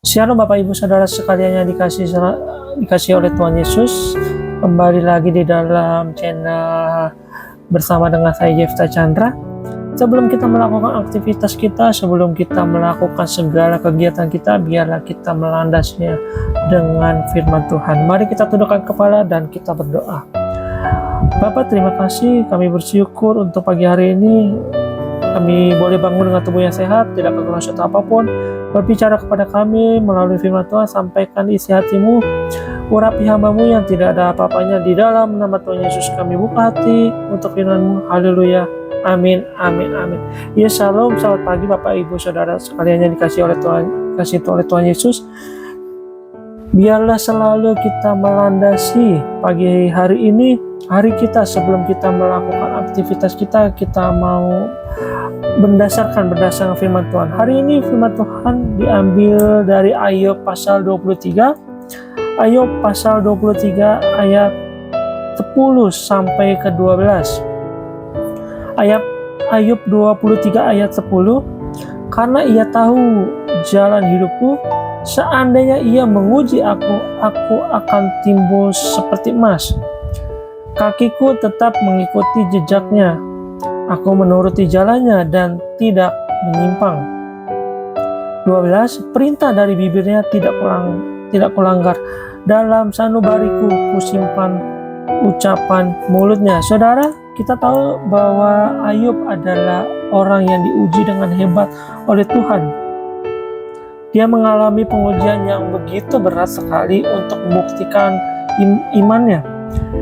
Shalom Bapak Ibu Saudara sekalian yang dikasih oleh Tuhan Yesus. Kembali lagi di dalam channel bersama dengan saya Yefta Chandra. Sebelum kita melakukan aktivitas kita, sebelum kita melakukan segala kegiatan kita, biarlah kita melandasnya dengan firman Tuhan. Mari kita tundukkan kepala dan kita berdoa. Bapak, terima kasih, kami bersyukur untuk pagi hari ini kami boleh bangun dengan tubuh yang sehat, tidak kekurangan suatu apapun. Berbicara kepada kami melalui firman Tuhan, sampaikan isi hatimu, urapi hambamu yang tidak ada apa-apanya. Di dalam nama Tuhan Yesus kami buka hati untuk firman-Mu. Haleluya, amin, amin, amin. Ya, shalom, selamat pagi Bapak Ibu Saudara sekalian yang dikasih oleh Tuhan Yesus. Biarlah selalu kita melandasi pagi hari ini, hari kita sebelum kita melakukan aktivitas kita mau berdasarkan firman Tuhan. Hari ini firman Tuhan diambil dari Ayub pasal 23. Ayub pasal 23 ayat 10 sampai ke 12. Ayub 23 ayat 10. Karena ia tahu jalan hidupku, seandainya ia menguji aku akan timbul seperti emas. Kakiku tetap mengikuti jejaknya. Aku menuruti jalannya dan tidak menyimpang. 12. Perintah dari bibirnya tidak kulanggar. Dalam sanubariku kusimpan ucapan mulutnya. Saudara, kita tahu bahwa Ayub adalah orang yang diuji dengan hebat oleh Tuhan. Dia mengalami pengujian yang begitu berat sekali untuk membuktikan imannya.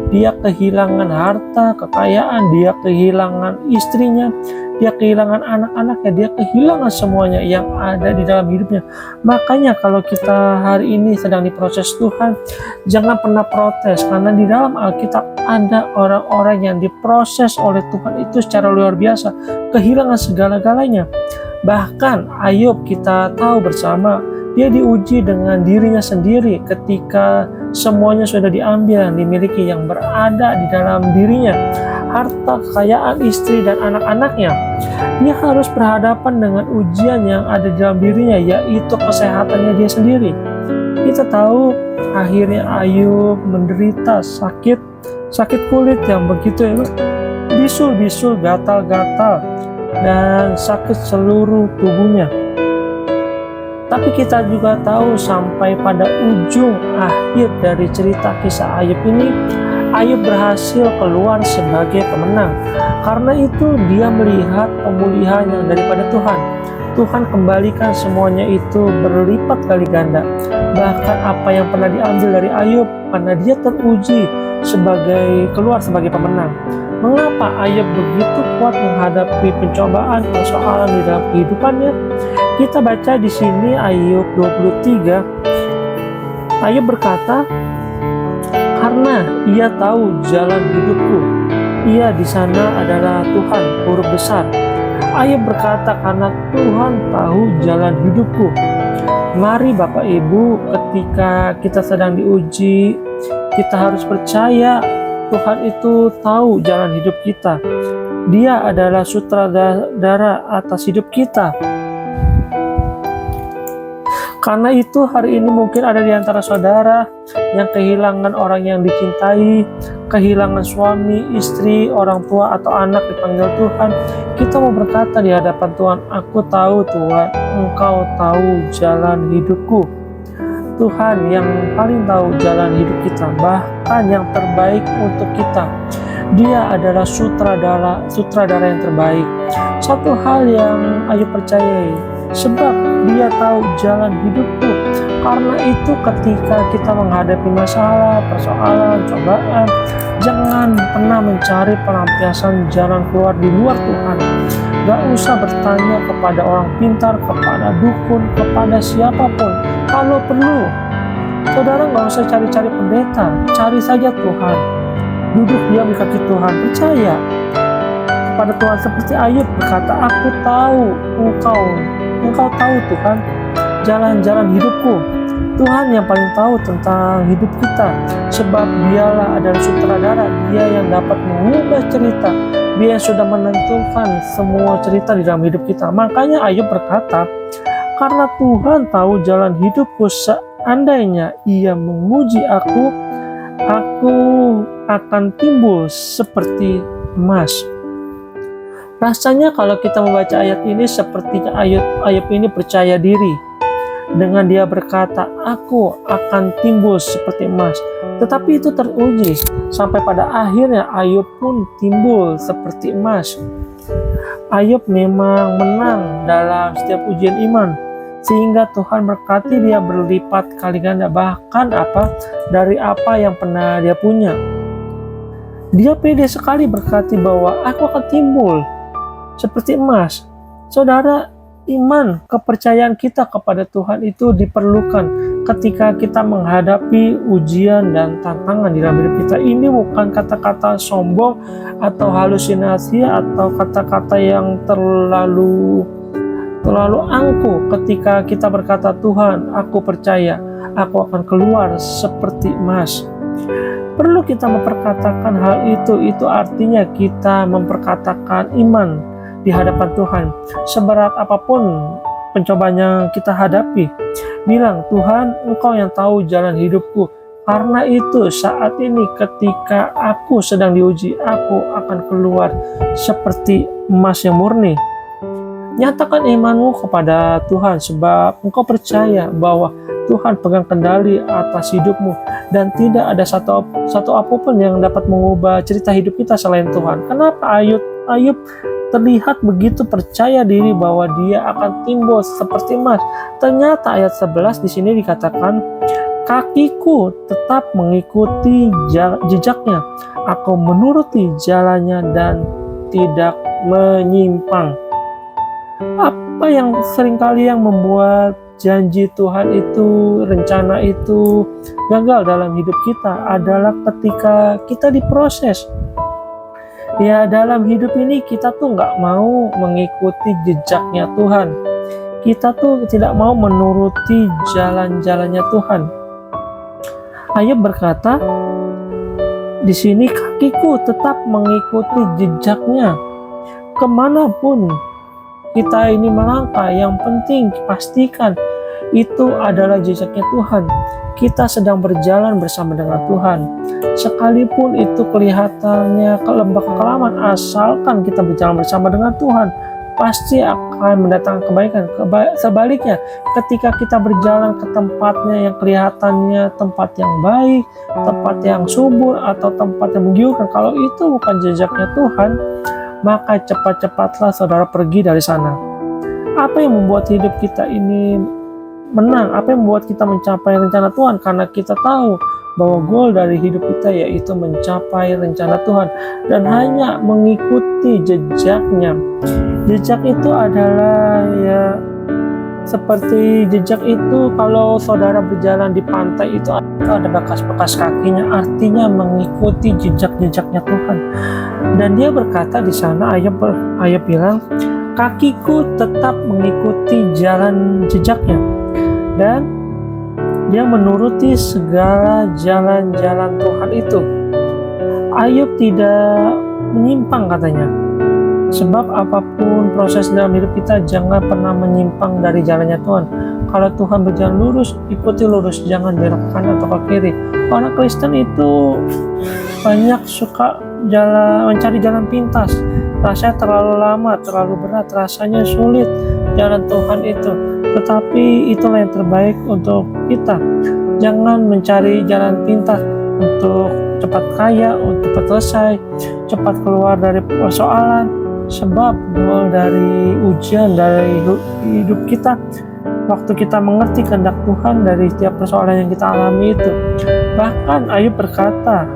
Dia kehilangan harta, kekayaan, dia kehilangan istrinya, dia kehilangan anak-anaknya, dia kehilangan semuanya yang ada di dalam hidupnya. Makanya kalau kita hari ini sedang diproses Tuhan, jangan pernah protes, karena di dalam Alkitab ada orang-orang yang diproses oleh Tuhan itu secara luar biasa, kehilangan segala-galanya. Bahkan Ayub kita tahu bersama, dia diuji dengan dirinya sendiri ketika semuanya sudah diambil yang dimiliki, yang berada di dalam dirinya, harta, kekayaan, istri, dan anak-anaknya. Dia harus berhadapan dengan ujian yang ada di dalam dirinya, yaitu kesehatannya dia sendiri. Kita tahu akhirnya Ayub menderita sakit kulit yang begitu bisul-bisul, gatal-gatal, dan sakit seluruh tubuhnya. Tapi kita juga tahu sampai pada ujung akhir dari cerita kisah Ayub ini, Ayub berhasil keluar sebagai pemenang. Karena itu dia melihat pemulihan yang daripada Tuhan. Tuhan kembalikan semuanya itu berlipat kali ganda. Bahkan apa yang pernah diambil dari Ayub, karena dia teruji keluar sebagai pemenang. Mengapa Ayub begitu kuat menghadapi pencobaan, persoalan di dalam kehidupannya? Kita baca di sini Ayub 23. Ayub berkata, karena ia tahu jalan hidupku, ia di sana adalah Tuhan, huruf besar. Ayub berkata, karena Tuhan tahu jalan hidupku. Mari Bapak Ibu, ketika kita sedang diuji, kita harus percaya Tuhan itu tahu jalan hidup kita. Dia adalah sutradara atas hidup kita. Karena itu hari ini mungkin ada di antara saudara yang kehilangan orang yang dicintai, kehilangan suami, istri, orang tua, atau anak dipanggil Tuhan. Kita mau berkata di hadapan Tuhan, aku tahu Tuhan, Engkau tahu jalan hidupku. Tuhan yang paling tahu jalan hidup kita, bahkan yang terbaik untuk kita. Dia adalah sutradara yang terbaik. Satu hal yang Ayub percayai, sebab dia tahu jalan hidupku. Karena itu ketika kita menghadapi masalah, persoalan, cobaan, jangan pernah mencari pelampiasan jalan keluar di luar Tuhan. Gak usah bertanya kepada orang pintar, kepada dukun, kepada siapapun. Kalau perlu, saudara gak usah cari-cari pendeta, cari saja Tuhan. Duduk diam di kaki Tuhan, percaya kepada Tuhan seperti Ayub berkata, aku tahu Engkau tahu Tuhan jalan-jalan hidupku. Tuhan yang paling tahu tentang hidup kita, sebab dialah adalah sutradara, dia yang dapat mengubah cerita, dia yang sudah menentukan semua cerita di dalam hidup kita. Makanya Ayub berkata, Karena Tuhan tahu jalan hidupku, seandainya Ia menguji aku akan timbul seperti emas. Rasanya kalau kita membaca ayat ini sepertinya Ayub ini percaya diri. Dengan dia berkata, aku akan timbul seperti emas. Tetapi itu teruji. Sampai pada akhirnya Ayub pun timbul seperti emas. Ayub memang menang dalam setiap ujian iman. Sehingga Tuhan berkati dia berlipat kali ganda. Bahkan dari apa yang pernah dia punya. Dia pede sekali berkati bahwa aku akan timbul seperti emas. Saudara, iman, kepercayaan kita kepada Tuhan itu diperlukan ketika kita menghadapi ujian dan tantangan di dalam hidup kita. Ini bukan kata-kata sombong atau halusinasi atau kata-kata yang terlalu angkuh ketika kita berkata, Tuhan, aku percaya aku akan keluar seperti emas. Perlu kita memperkatakan hal itu artinya kita memperkatakan iman di hadapan Tuhan. Seberat apapun pencobaan yang kita hadapi, bilang, Tuhan, Engkau yang tahu jalan hidupku. Karena itu saat ini ketika aku sedang diuji, aku akan keluar seperti emas yang murni. Nyatakan imanmu kepada Tuhan sebab engkau percaya bahwa Tuhan pegang kendali atas hidupmu dan tidak ada satu apapun yang dapat mengubah cerita hidup kita selain Tuhan. Kenapa Ayub terlihat begitu percaya diri bahwa dia akan timbul seperti emas? Ternyata ayat 11 di sini dikatakan, kakiku tetap mengikuti jejaknya, aku menuruti jalannya dan tidak menyimpang. Apa yang seringkali yang membuat janji Tuhan itu, rencana itu gagal dalam hidup kita adalah ketika kita diproses. Ya, dalam hidup ini kita tuh nggak mau mengikuti jejaknya Tuhan. Kita tuh tidak mau menuruti jalan-jalannya Tuhan. Ayub berkata, di sini kakiku tetap mengikuti jejaknya. Kemanapun kita ini melangkah, yang penting pastikan itu adalah jejaknya Tuhan. Kita sedang berjalan bersama dengan Tuhan. Sekalipun itu kelihatannya lembah kekelaman, asalkan kita berjalan bersama dengan Tuhan, pasti akan mendatangkan kebaikan. Sebaliknya, ketika kita berjalan ke tempatnya yang kelihatannya tempat yang baik, tempat yang subur, atau tempat yang menggiurkan, kalau itu bukan jejaknya Tuhan, maka cepat-cepatlah saudara pergi dari sana. Apa yang membuat hidup kita ini menang? Apa yang membuat kita mencapai rencana Tuhan? Karena kita tahu bahwa goal dari hidup kita yaitu mencapai rencana Tuhan dan hanya mengikuti jejaknya. Jejak itu adalah ya seperti jejak itu kalau saudara berjalan di pantai itu ada bekas-bekas kakinya, artinya mengikuti jejak-jejaknya Tuhan. Dan dia berkata di sana, Ayub bilang, kakiku tetap mengikuti jalan jejaknya dan dia menuruti segala jalan-jalan Tuhan itu. Ayub tidak menyimpang katanya. Sebab apapun proses dalam hidup kita, jangan pernah menyimpang dari jalannya Tuhan. Kalau Tuhan berjalan lurus, ikuti lurus, jangan belok kanan atau ke kiri. Orang Kristen itu banyak suka mencari jalan pintas. Rasanya terlalu lama, terlalu berat, rasanya sulit jalan Tuhan itu. Tetapi itulah yang terbaik untuk kita. Jangan mencari jalan pintas untuk cepat kaya, untuk cepat selesai, cepat keluar dari persoalan. Sebab goal dari ujian dari hidup kita, waktu kita mengerti kehendak Tuhan dari setiap persoalan yang kita alami itu. Bahkan Ayub berkata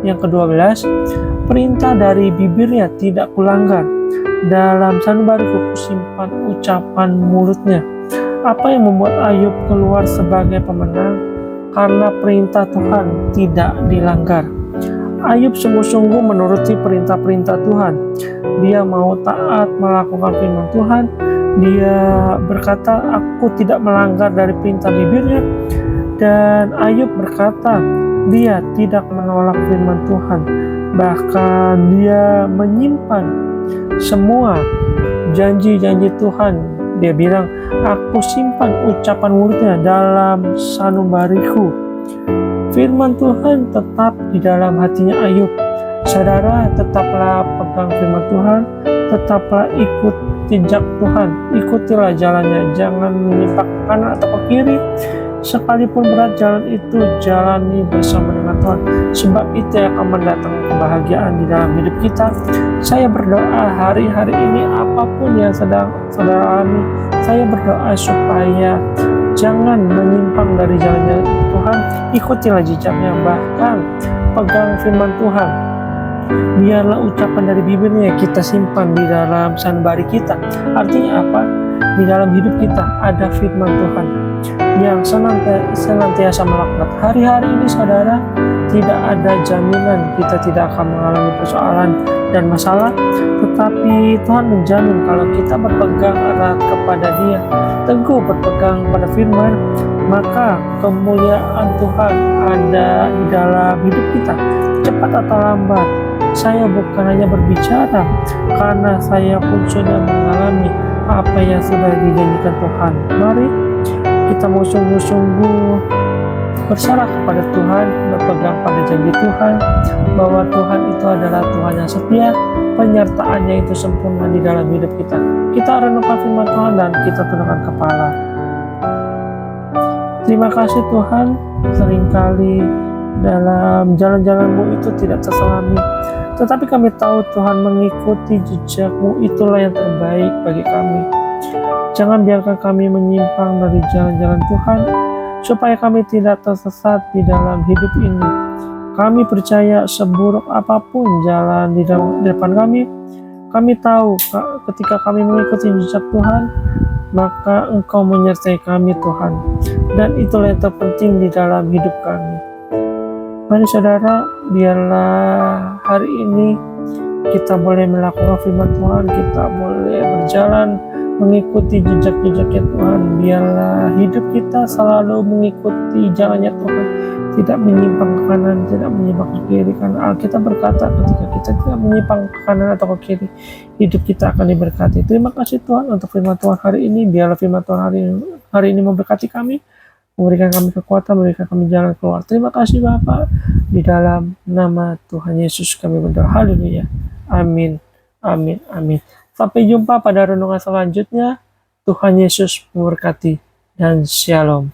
yang ke-12, perintah dari bibirnya tidak kulanggar, dalam sanubariku kusimpan ucapan mulutnya. Apa yang membuat Ayub keluar sebagai pemenang? Karena perintah Tuhan tidak dilanggar. Ayub sungguh-sungguh menuruti perintah-perintah Tuhan. Dia mau taat melakukan firman Tuhan. Dia berkata, aku tidak melanggar dari perintah bibirnya. Dan Ayub berkata, dia tidak menolak firman Tuhan. Bahkan dia menyimpan semua janji-janji Tuhan Dia bilang, aku simpan ucapan mulutnya dalam sanubariku. Firman Tuhan tetap di dalam hatinya Ayub. Saudara, tetaplah pegang firman Tuhan, tetaplah ikut jejak Tuhan, ikutilah jalannya, jangan menyimpang ke kanan atau ke kiri. Sekalipun berat jalan itu, jalani bersama dengan Tuhan, sebab itu yang akan mendatangkan kebahagiaan di dalam hidup kita. Saya berdoa hari-hari ini apapun yang sedang saudara alami, saya berdoa supaya jangan menyimpang dari jalannya Tuhan, ikutilah jejaknya, bahkan pegang firman Tuhan. Biarlah ucapan dari bibirnya kita simpan di dalam sanubari kita. Artinya apa? Di dalam hidup kita ada firman Tuhan yang senantiasa melekat. Hari-hari ini saudara, tidak ada jaminan kita tidak akan mengalami persoalan dan masalah, tetapi Tuhan menjamin kalau kita berpegang erat kepada Dia, teguh berpegang pada firman, maka kemuliaan Tuhan ada di dalam hidup kita, cepat atau lambat. Saya bukan hanya berbicara karena saya pun sudah mengalami apa yang sudah dijanjikan Tuhan. Mari kita mau sungguh-sungguh berserah kepada Tuhan, berpegang pada janji Tuhan, bahwa Tuhan itu adalah Tuhan yang setia, penyertaannya itu sempurna di dalam hidup kita. Kita renungkan firman Tuhan dan kita tundukkan kepala. Terima kasih Tuhan, seringkali dalam jalan-jalanmu itu tidak terselami, tetapi kami tahu Tuhan mengikuti jejakmu itulah yang terbaik bagi kami. Jangan biarkan kami menyimpang dari jalan-jalan Tuhan, supaya kami tidak tersesat di dalam hidup ini. Kami percaya seburuk apapun jalan di depan kami tahu ketika kami mengikuti jejak Tuhan, maka Engkau menyertai kami Tuhan. Dan itulah yang terpenting di dalam hidup kami. Mari saudara, biarlah hari ini kita boleh melakukan firman Tuhan, kita boleh berjalan mengikuti jejak-jejaknya Tuhan. Biarlah hidup kita selalu mengikuti jalannya Tuhan, tidak menyimpang ke kanan, tidak menyimpang ke kiri. Karena Alkitab berkata ketika kita tidak menyimpang ke kanan atau ke kiri, hidup kita akan diberkati. Terima kasih Tuhan untuk firman Tuhan hari ini. Biarlah firman Tuhan hari ini memberkati kami, memberikan kami kekuatan, memberikan kami jalan keluar. Terima kasih Bapa, di dalam nama Tuhan Yesus kami berdoa. Haleluya. Amin. Amin. Amin. Sampai jumpa pada renungan selanjutnya. Tuhan Yesus memberkati dan shalom.